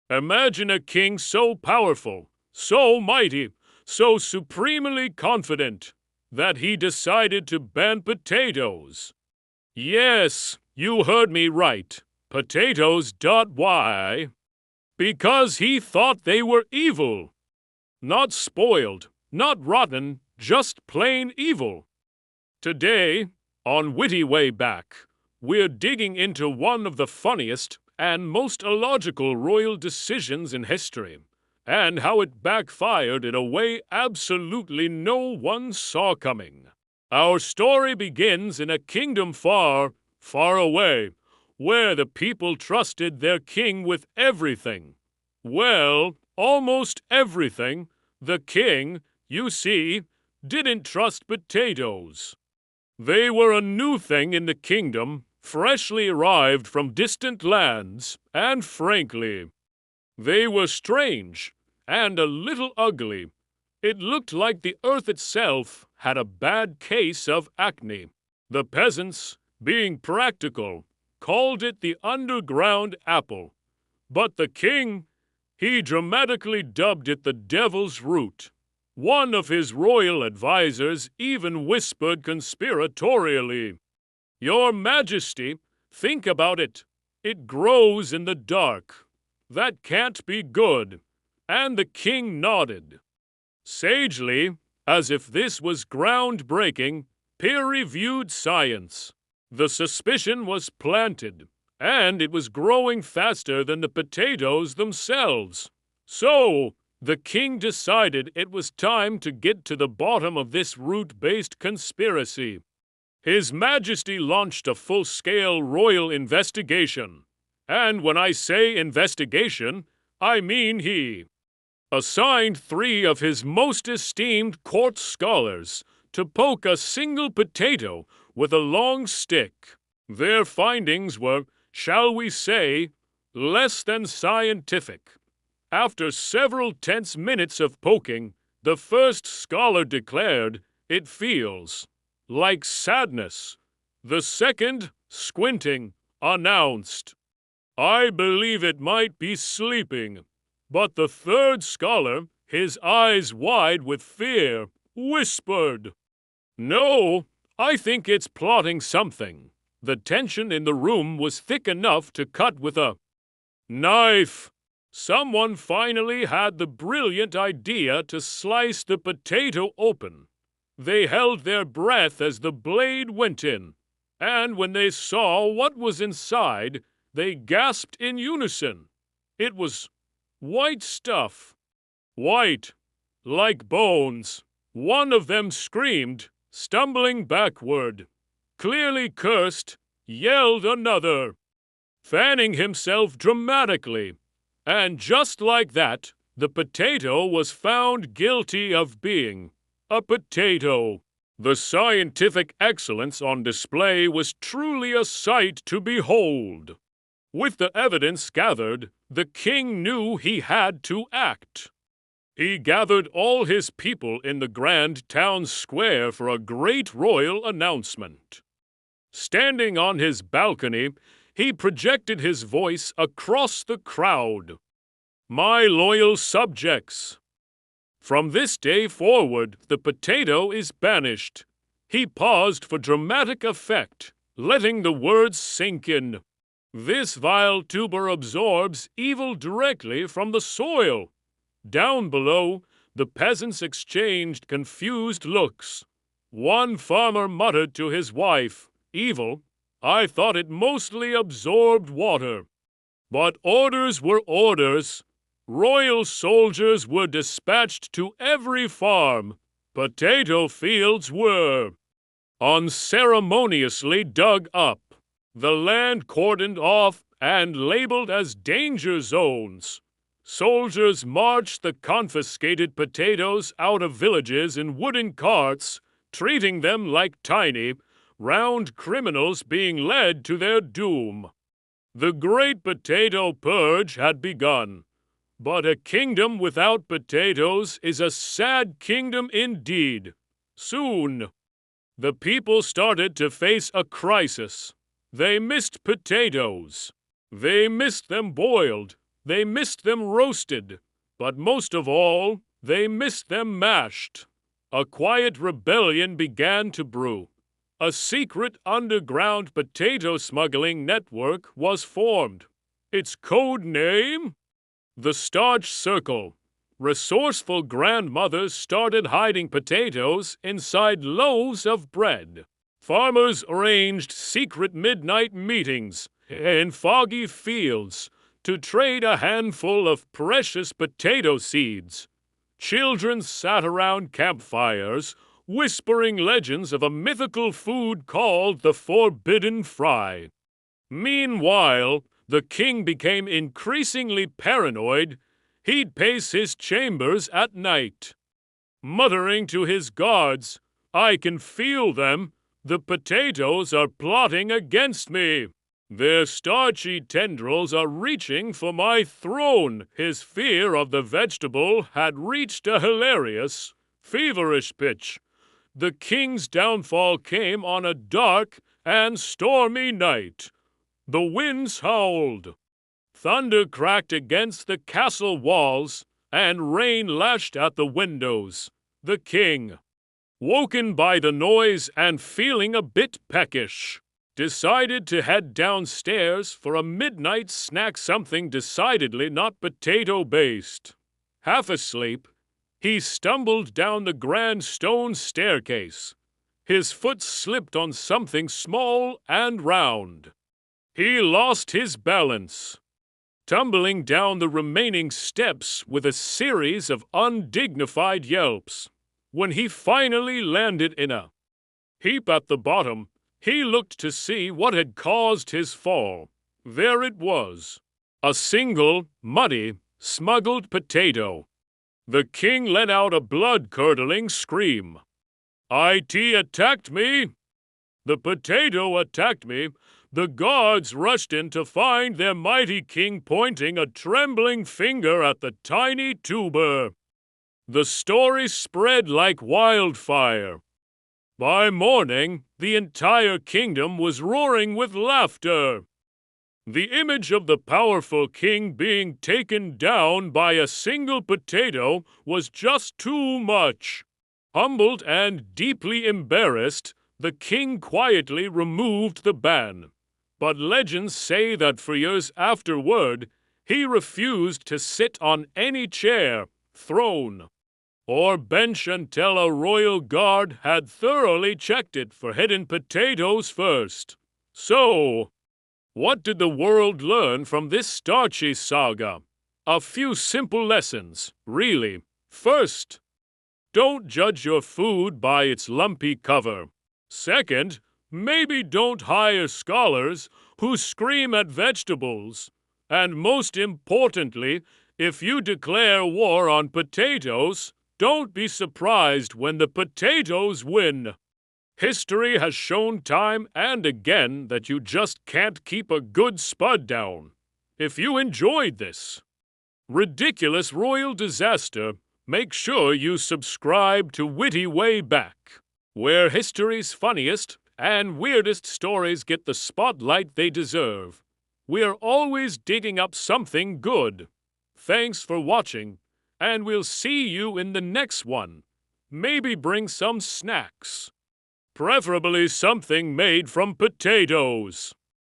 Imagine a king so powerful, so mighty, so supremely confident that he decided to ban potatoes. Yes, you heard me right. Potatoes. Why? Because he thought they were evil. Not spoiled, not rotten, just plain evil. Today, on Witty Way Back, we're digging into one of the funniest and most illogical royal decisions in history, and how it backfired in a way absolutely no one saw coming. Our story begins in a kingdom far, far away, where the people trusted their king with everything. Well, almost everything. The king, you see, didn't trust potatoes. They were a new thing in the kingdom, freshly arrived from distant lands, and frankly, they were strange and a little ugly. It looked like the earth itself had a bad case of acne. The peasants, being practical, called it the underground apple. But the king, he dramatically dubbed it the devil's root. One of his royal advisers even whispered conspiratorially, "Your Majesty, think about it. It grows in the dark. That can't be good." And the king nodded. Sagely, as if this was groundbreaking, peer-reviewed science. The suspicion was planted, and it was growing faster than the potatoes themselves. So, the king decided it was time to get to the bottom of this root-based conspiracy. His Majesty launched a full-scale royal investigation. And when I say investigation, I mean he assigned 3 of his most esteemed court scholars to poke a single potato with a long stick. Their findings were, shall we say, less than scientific. After several tense minutes of poking, the first scholar declared it feels like sadness. The second, squinting, announced, "I believe it might be sleeping." But the third scholar, his eyes wide with fear, whispered, "No, I think it's plotting something." The tension in the room was thick enough to cut with a knife. Someone finally had the brilliant idea to slice the potato open. They held their breath as the blade went in, and when they saw what was inside, they gasped in unison. It was white stuff. White, like bones. One of them screamed, stumbling backward. Clearly cursed, yelled another, fanning himself dramatically. And just like that, the potato was found guilty of being a potato. The scientific excellence on display was truly a sight to behold. With the evidence gathered, the king knew he had to act. He gathered all his people in the grand town square for a great royal announcement. Standing on his balcony, he projected his voice across the crowd. "My loyal subjects, from this day forward, the potato is banished." He paused for dramatic effect, letting the words sink in. This vile tuber absorbs evil directly from the soil. Down below, the peasants exchanged confused looks. One farmer muttered to his wife, "Evil? I thought it mostly absorbed water." But orders were orders. Royal soldiers were dispatched to every farm. Potato fields were unceremoniously dug up, the land cordoned off and labeled as danger zones. Soldiers marched the confiscated potatoes out of villages in wooden carts, treating them like tiny, round criminals being led to their doom. The Great Potato Purge had begun. But a kingdom without potatoes is a sad kingdom indeed. Soon, the people started to face a crisis. They missed potatoes. They missed them boiled. They missed them roasted, but most of all, they missed them mashed. A quiet rebellion began to brew. A secret underground potato smuggling network was formed. Its code name? The Starch Circle. Resourceful grandmothers started hiding potatoes inside loaves of bread. Farmers arranged secret midnight meetings in foggy fields to trade a handful of precious potato seeds. Children sat around campfires, whispering legends of a mythical food called the Forbidden Fry. Meanwhile, the king became increasingly paranoid. He'd pace his chambers at night, muttering to his guards, "I can feel them. The potatoes are plotting against me. Their starchy tendrils are reaching for my throne." His fear of the vegetable had reached a hilarious, feverish pitch. The king's downfall came on a dark and stormy night. The winds howled. Thunder cracked against the castle walls, and rain lashed at the windows. The king, woken by the noise and feeling a bit peckish, decided to head downstairs for a midnight snack, something decidedly not potato-based. Half asleep, he stumbled down the grand stone staircase. His foot slipped on something small and round. He lost his balance, tumbling down the remaining steps with a series of undignified yelps. When he finally landed in a heap at the bottom, he looked to see what had caused his fall. There it was, a single, muddy, smuggled potato. The king let out a blood-curdling scream. "IT attacked me! The potato attacked me!" The guards rushed in to find their mighty king pointing a trembling finger at the tiny tuber. The story spread like wildfire. By morning, the entire kingdom was roaring with laughter. The image of the powerful king being taken down by a single potato was just too much. Humbled and deeply embarrassed, the king quietly removed the ban. But legends say that for years afterward, he refused to sit on any chair, throne, or bench until a royal guard had thoroughly checked it for hidden potatoes first. So, what did the world learn from this starchy saga? A few simple lessons, really. First, don't judge your food by its lumpy cover. Second, maybe don't hire scholars who scream at vegetables. And most importantly, if you declare war on potatoes, don't be surprised when the potatoes win. History has shown time and again that you just can't keep a good spud down. If you enjoyed this ridiculous royal disaster, make sure you subscribe to Witty Way Back, where history's funniest and weirdest stories get the spotlight they deserve. We're always digging up something good. Thanks for watching, and we'll see you in the next one. Maybe bring some snacks. Preferably something made from potatoes.